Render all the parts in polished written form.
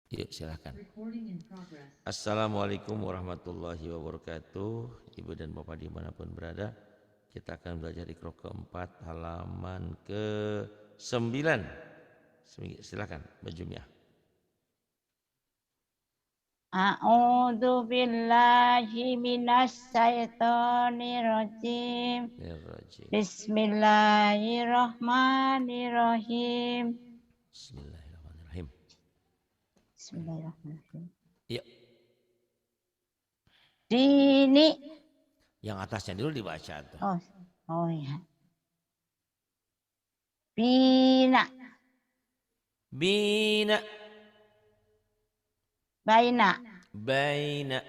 Yuk silahkan. Assalamualaikum warahmatullahi wabarakatuh. Ibu dan bapak dimanapun berada, kita akan belajar Iqra keempat halaman ke-9. Silahkan Bajumiah. A'udzu billahi minas syaitonir rajim. Bismillahirrahmanirrahim. Bismillahirrahmanirrahim. Bismillahirrahmanirrahim. Iya. Dini. Yang atasnya dulu dibaca tuh. Oh ya. Bina. Bina. Baina. Baina.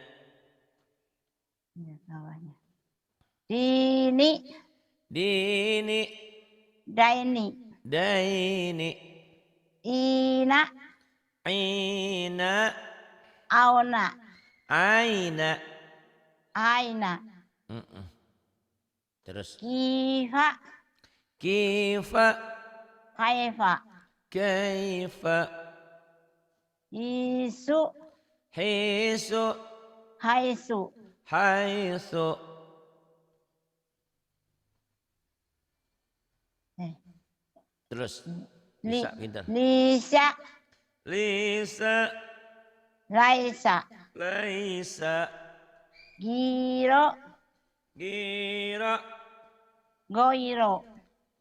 Dini. Dini. Daini. Daini. Ina. Ina. Auna. Aina. Aina. Terus. Kifa. Kifa. Kaifa. Kaifa. Isu. Hisu. Haisu. Haisu. Terus. Bisa pintar. Lisa. Lisa. Laisa. Laisa. Giro. Gira. Goiro.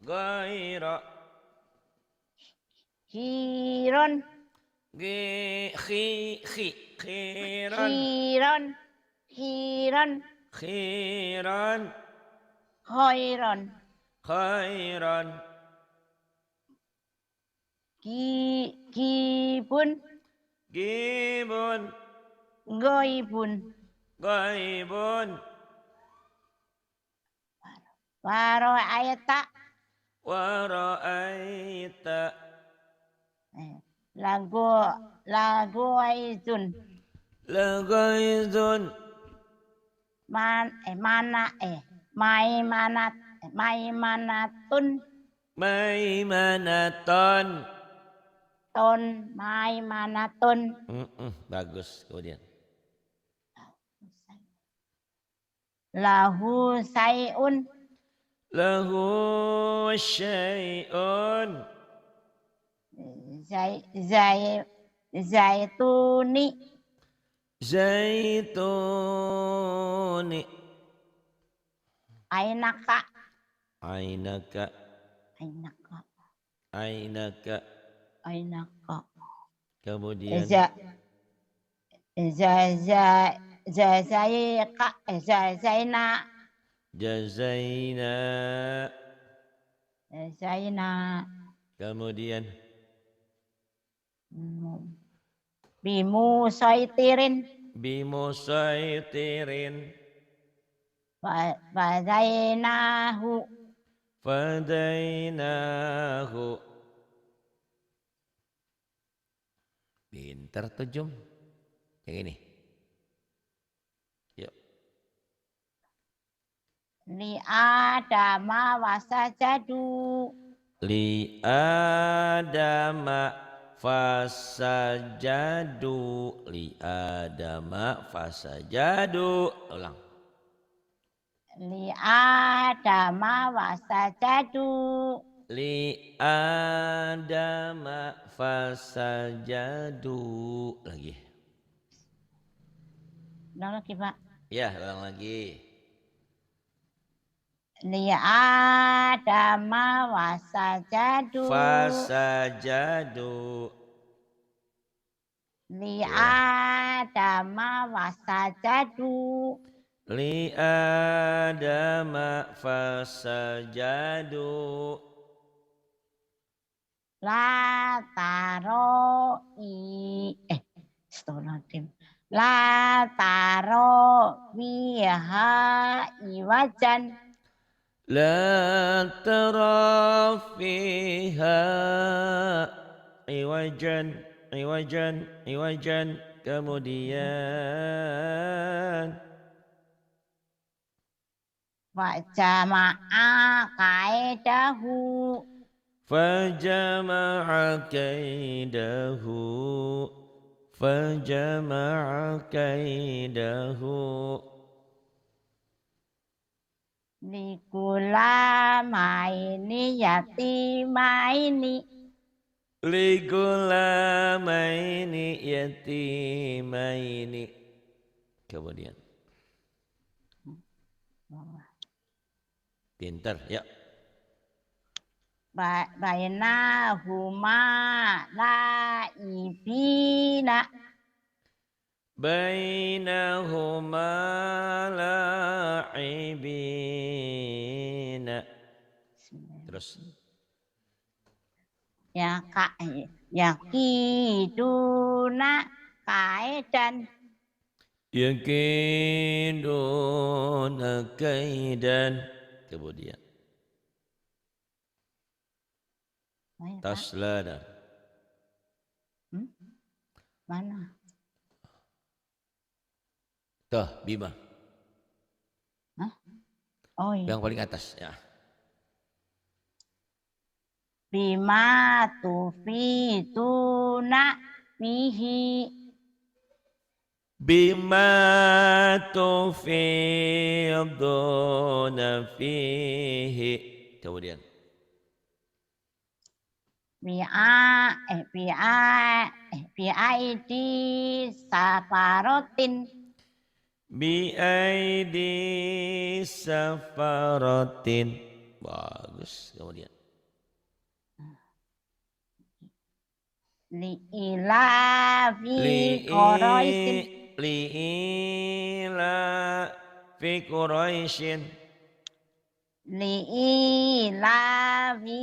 Gaira. Hiron. Khiran. Hiron. Hiron. Khiran. Khairon. Khairan. Gibun. Gibun. Goibun. Gaibun. Waro'ayata. Wara'aita. Lagu aizun. Lagaizun. Maimanatun. Maimanaton. Maimanatun. Bagus. Kemudian. Lahu sayun. Lahu syai'un. Zaituni. Zaituni. Ainaka. Ainaka. Ainaka. Ainaka. Ainaka. Kemudian. Jazaina. Jazaina. Zaina. Kemudian. Bimusaitirin. Bimusaitirin. Fadainahu. Fadainahu. Pinter tuh Jum. Yang ini. Yuk. Li adama wasajadu. Li adama fasajadu. Li adama fasajadu. Ulang. Li adama wasajadu. Li adama fasajadu. Lagi. Ulang lagi Pak. Ya, ulang lagi. Li adama wasajadu. Fasajadu. Li adama wasajadu. Li adama fasajadu. La taro Astagfirullahaladzim. La taro fiha iwajan. La tara fiha iwajan. Kemudian. Fajama'a kaidahu. Fajama'a kaidahu. fajama'a kaidahu Ligulamaini yatimaini ligulamaini yatimaini. Kemudian pintar ya. Bainahuma laibina bainahuma la'ibina. Terus yakiduna kaidan yakiduna kaidan. Kemudian taslana. Mana? Tuh, Bima. Hah? Oh iya. Yang paling atas ya. Bima tufituna fihi Bima tufiduna fihi. Kemudian bi'aidi safarotin bi'aidi safaratin. Bagus. Kemudian li'ila fi quraisin li'ila fi quraisyin li'ila fi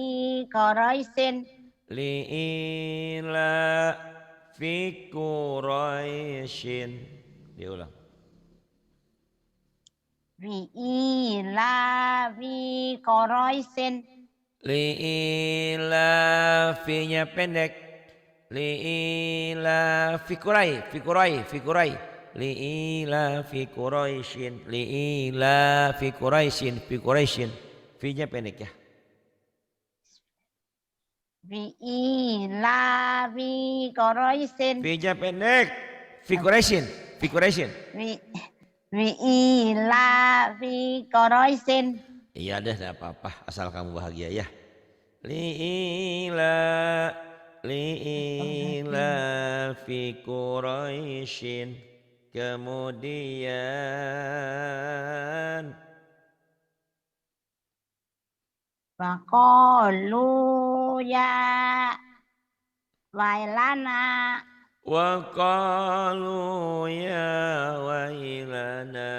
quraisin li'ila fi quraisyin. Diulang. li'ila fi quraisin Li'ila fi-nya pendek. Li'ila fi Quraisy, fi Quraisy, fi Quraisy. Li'ila fi Quraisyin, li'ila fi Quraisyin, fi Quraisyin. Fi-nya pendek ya. li'ila fi quraisin Fi-nya pendek. Fi Quraisyin, fi Quraisyin. li'ila fi quraisin Iya deh, tidak apa-apa, asal kamu bahagia ya. Li'ila fi Quraisyin. Kemudian faqalu ya wailana wa qalu ya wailana.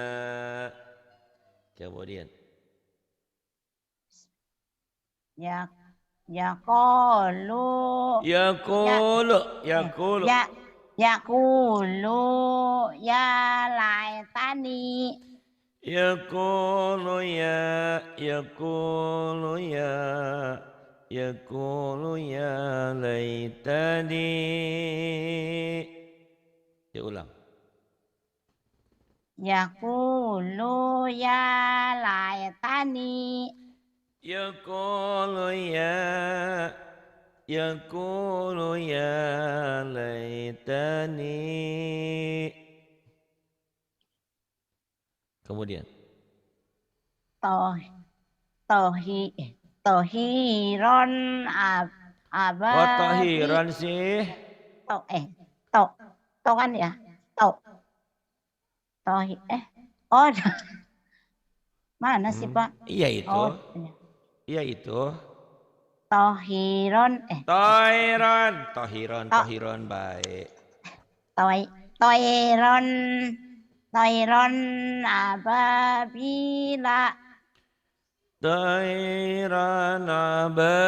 Kemudian ya yaqulu yaqulu yaqulu yaqulu ya laitani yaqulu ya yaqulu ya yaqulu ya laitani. Diulang. yaqulu ya laitani Yaqulu ya laitani. Kemudian tohiron oh tahiran sih. to kan ya oh mana sih Pak? Iya itu. Oh, iya itu. Tohiron Tohiron baik. Toiron ababila Toiron ababila.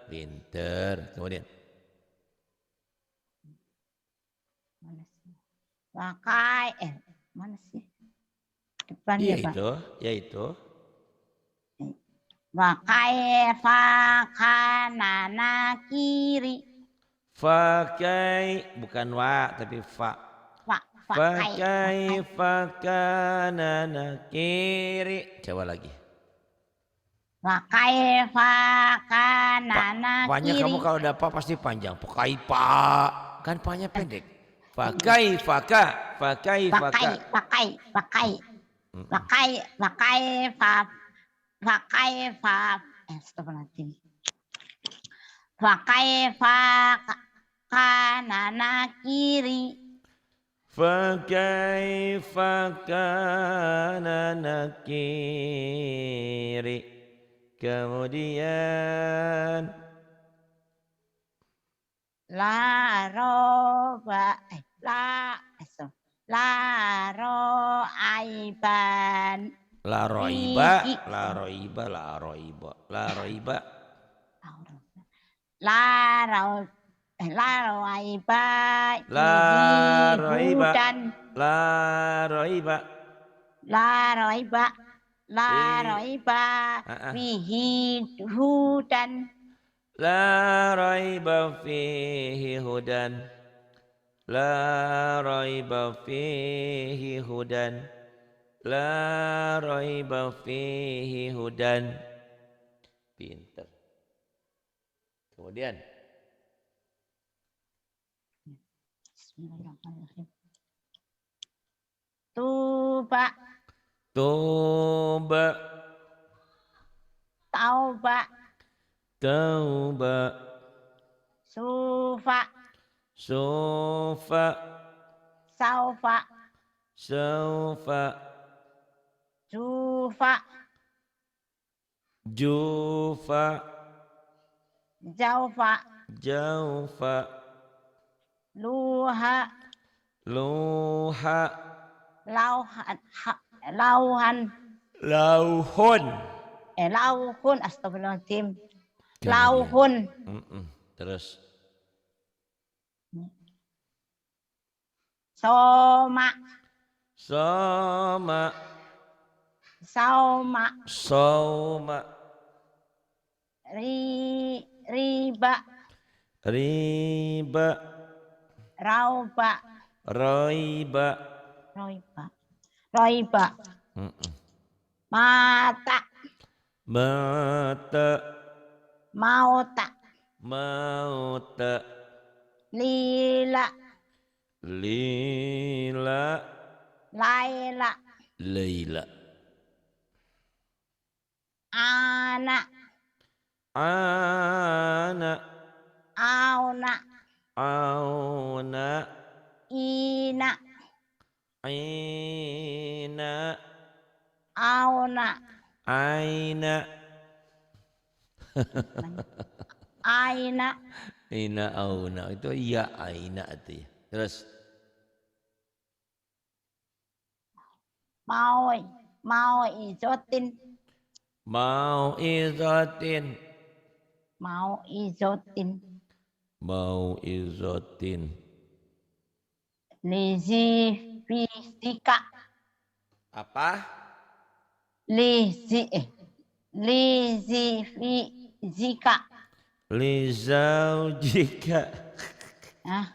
Pinter. Kemudian mana sih? Pakai mana sih? Depannya iya Pak. itu, ya itu. Pakai fakanana kiri. Fakai bukan wa tapi fa. Fakai fakanana kiri. Coba lagi. Pakai fakanana Fa-nya kiri. kamu kalau ada pa pasti panjang. Pakai pa kan fa-nya pendek. Fakai faka, fakai Pakai, faka. pakai, pakai. Pakai, pakai, pakai, astagfirullahaladzim. Pakai, kanan kiri. Fakai fakana nakiri. Kemudian La roba, la roaiban. la roiba, la roiba, la roiba, la roiba. La roaiba. La roiba, Hudan. la roiba. La roiba. La Fi- roiba. Ah, ah. Fihi hudan. La raiba fihi hudan. La raiba fihi hudan. La raiba fihi hudan. Pinter. Kemudian Bismillahirrahmanirrahim. Tuba, toba, tauba, tauba, sufa, sofa, saufa, sofa, jufa, jufa, jaufa, jaufa, luha, luha, lauhan, lauhan, lauhun. lauhun, astagfirullahaladzim. Kemudian. Lauhun, Terus soma, soma, sauma, soma, riba, riba, rauba, roiba. roiba, roiba, mata, Mata, mauta, mauta, lila, lila, laila, leila. ana, Ana, auna, auna, ina, ina, auna, aina. aina, Ina auna itu iya aina itu ya. Terus mau, mau izotin, mau izotin, mau izotin, mau izotin, lizi fisika, apa? lizi, lizi fisika. Lizaujika. Ah,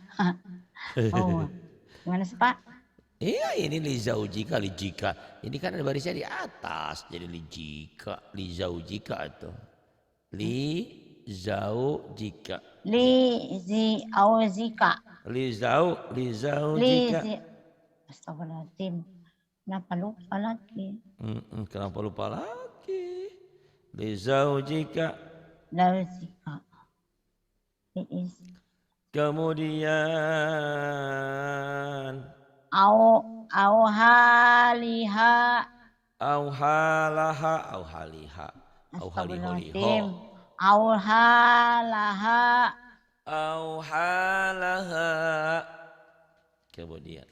oh, gimana sih Pak? Iya ini lizaujika, lijika. Ini kan ada barisnya di atas jadi lijika, lizaujika itu. Lizaujika. Lizi auzika. Lizaujika. Lizi, astagfirullahaladzim. Kenapa lupa lagi? Kenapa lupa lagi? Lizaujika. Lauzika. Kemudian Au haliha. auhalaha, auhaliha, auhaliholiho, Astagfirullahaladzim. Au halaha. auhalaha. Kemudian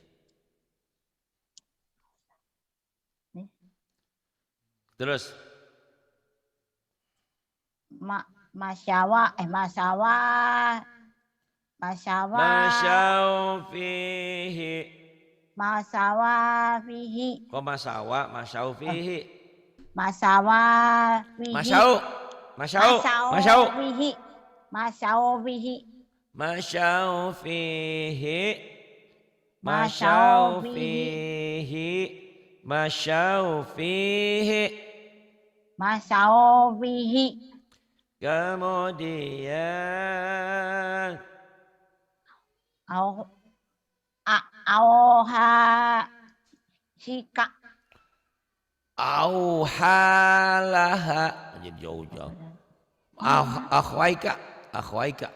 terus Masyawa, masawa. Masawa. masyau fihi. Masawa fihi. Kok masawa, masyau fihi. Masawa fihi. Masyau, masyau, masyau. Fihi. Masyau fihi. Masyau fihi. Masyau Masyau fihi. Masyau fihi. Masyau fihi. Kemudian Au au ha shika. Auhalaha. Jadi jauh-jauh. Akhwaika. Akhwaika.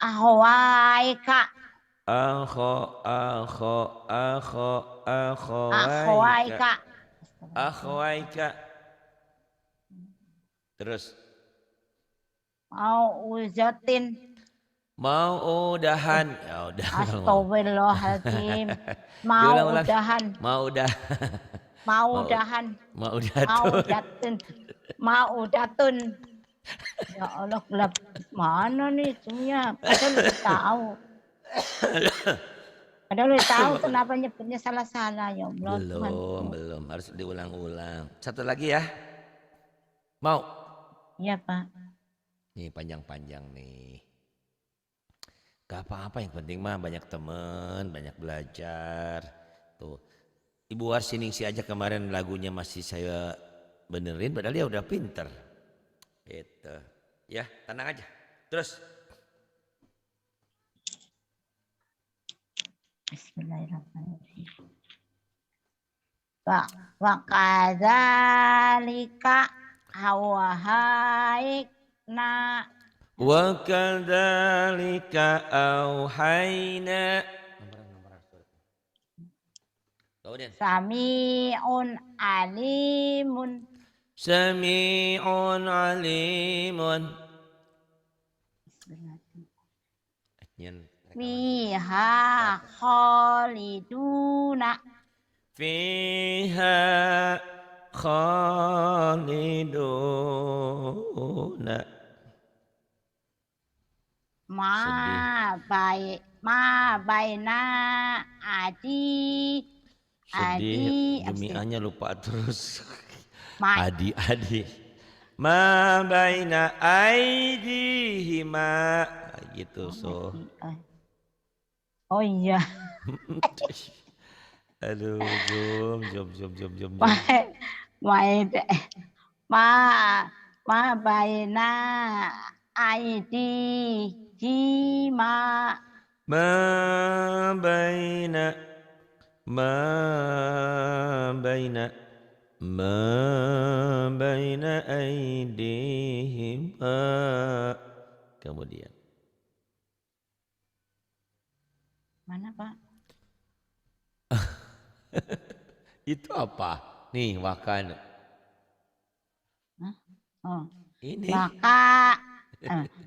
Ahwaika. Akhawaika. Ahwaika. Akhwaika. Terus. Mau uzatin. Mau udahan. Ya udah. Astagfirullahaladzim. Mau Diulang-ulang. udahan. Mau udah. Mau udahan. Mau Mau udah. datun. Mau datun. Ya Allah, gelap mana nih semuanya? Padahal udah tahu. Padahal udah tahu kenapa nyebutnya salah-salah ya Allah. Belum. Harus diulang-ulang. Satu lagi ya. Mau? Iya Pak. Nih panjang-panjang nih. Gak apa-apa, yang penting mah banyak temen, banyak belajar. Tuh, Ibu Warsiningsi aja kemarin lagunya masih saya benerin, padahal dia udah pinter. Gitu. Ya, tenang aja. Terus. Bismillahirrahmanirrahim. Wa kadzalika hawahaikna. Wa kadzalika auhayna. Kemudian. Sami'un alimun. Sami'un alimun. Fiha khaliduna. Fiha khaliduna. Ma baina adi. Sedih, Adi. Jumiahnya lupa terus. Ma. Adi. Ma baina aidihima. Gitu so. Oh iya. Aduh, jom. Ma baina aidihima. Ma baina aidihima. Kemudian. Mana Pak? Itu apa? Nih, wakan. Oh. Ini.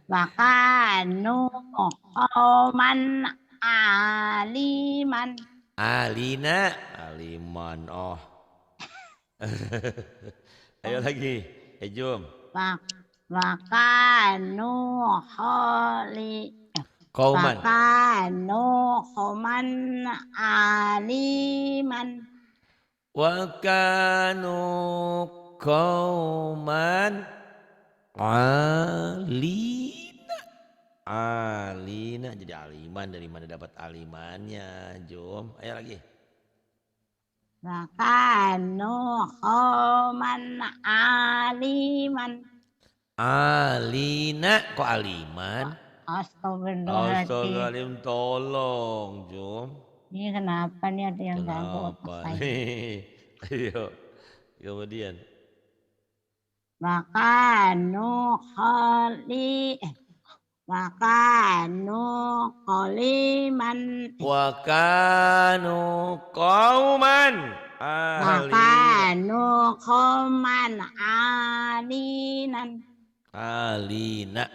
Wakanu qauman aliman. Aliman. Oh. Ayo lagi. Jom. Wakanu Qauman. aliman. Wakanu qauman alina. Jadi aliman, dari mana dapat alimannya? Jom. Ayo lagi. Wakanu qauman aliman. Alina kok aliman? Astagfirullahaladzim. Tolong, Jom. Ini kenapa nih ada yang ganggu otak Kenapa saya? nih? Ayo. Kemudian. Wakanu qaliman. Wakanu qauman Wakanu qauman alinan. alinan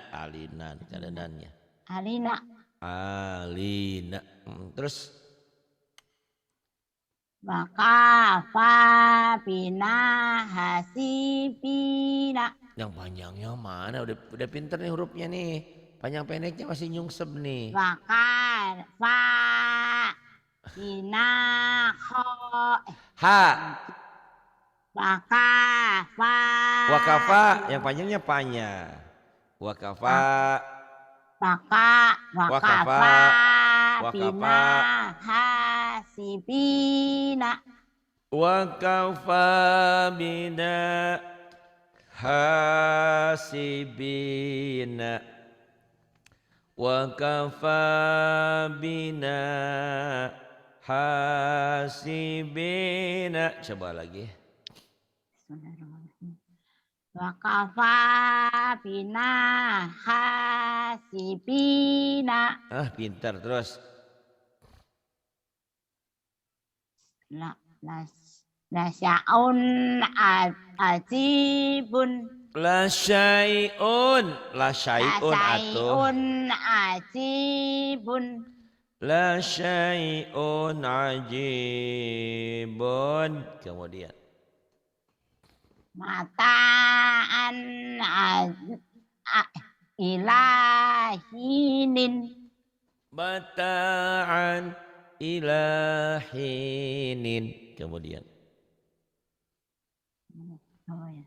keadaannya. Alina. Terus Wakafa bina hasibina. yang panjangnya mana? Udah pinter nih hurufnya nih. Panjang pendeknya masih nyungsep nih. Wakafa bina Ha. Wakafa. Yang panjangnya panjang. Wakafa. Bina hasibina. Wakafa bina hasibina. wa kafa bina hasibina. Coba lagi. Bismillahirrahmanirrahim. Wa kafa bina hasibina. Pintar terus. La sya'un ajibun. La syai'un. La La syai'un atuh. syai'un ajibun. La syai'un ajibun. Kemudian. Mata'an ilahinin. Mata'an ilahinin. Kemudian. Oh, ya.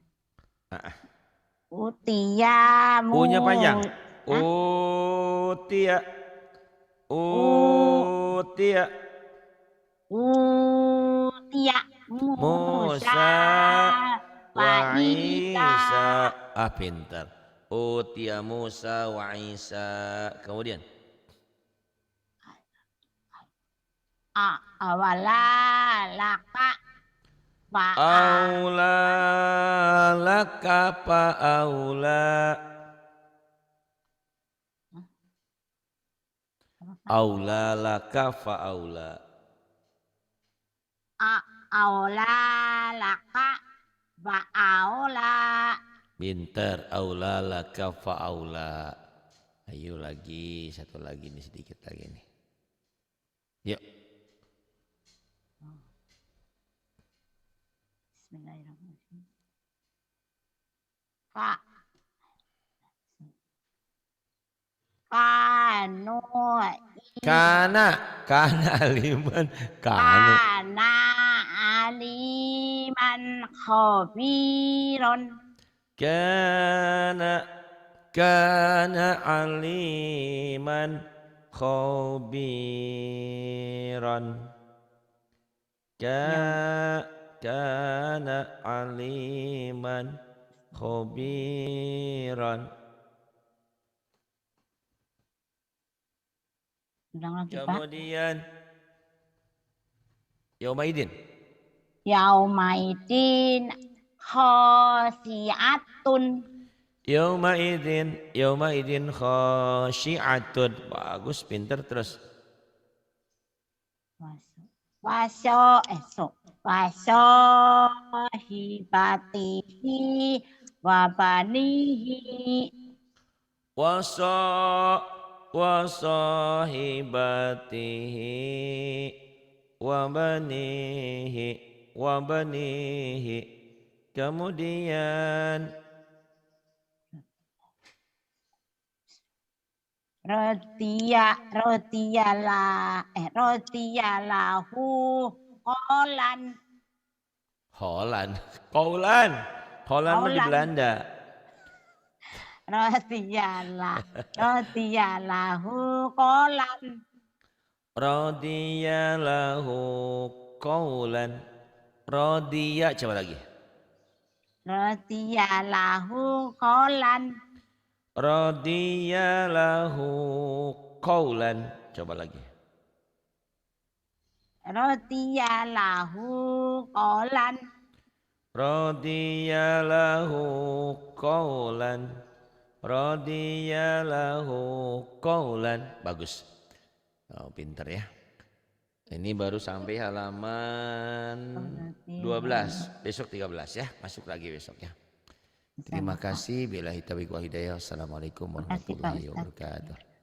Ah. Utiyamu. U-nya panjang. Utia. Utia. Utia Musa wa Isa. Pintar. Utia Musa wa Isa. Kemudian. Awala laka fa Aula laka fa aula. Aula laka fa aula. Aula laka fa aula. Pintar. Aula laka fa aula. Ayo lagi, satu lagi nih, sedikit lagi nih. Yuk. Bismillahirrahmanirrahim. Kana aliman Kana aliman khabiron. Kana aliman khabiran. Kana aliman khabiran. Kemudian Yaumaidin. Yaumaidin khosiatun. Yaumaidin khasyi'atun. Bagus, pinter terus. Wasohibatihi wabanihi. Wasahibatihi wabanihi. Kemudian rodiyalahu qolan. Qaulan mah di Belanda. Rodiyalahu qolan. Radiyalahu qaulan. Radiya, coba lagi. Rodiyalahu qolan. Radiyalahu qaulan. Coba lagi. Rodiyalahu qolan. Radiyalahu qaulan. Radiyalahu qaulan. Bagus. Pinter ya. Ini baru sampai halaman 12. Besok 13 ya. Masuk lagi besok ya. Terima kasih. Billahi taufiq wal hidayah. Assalamualaikum warahmatullahi wabarakatuh.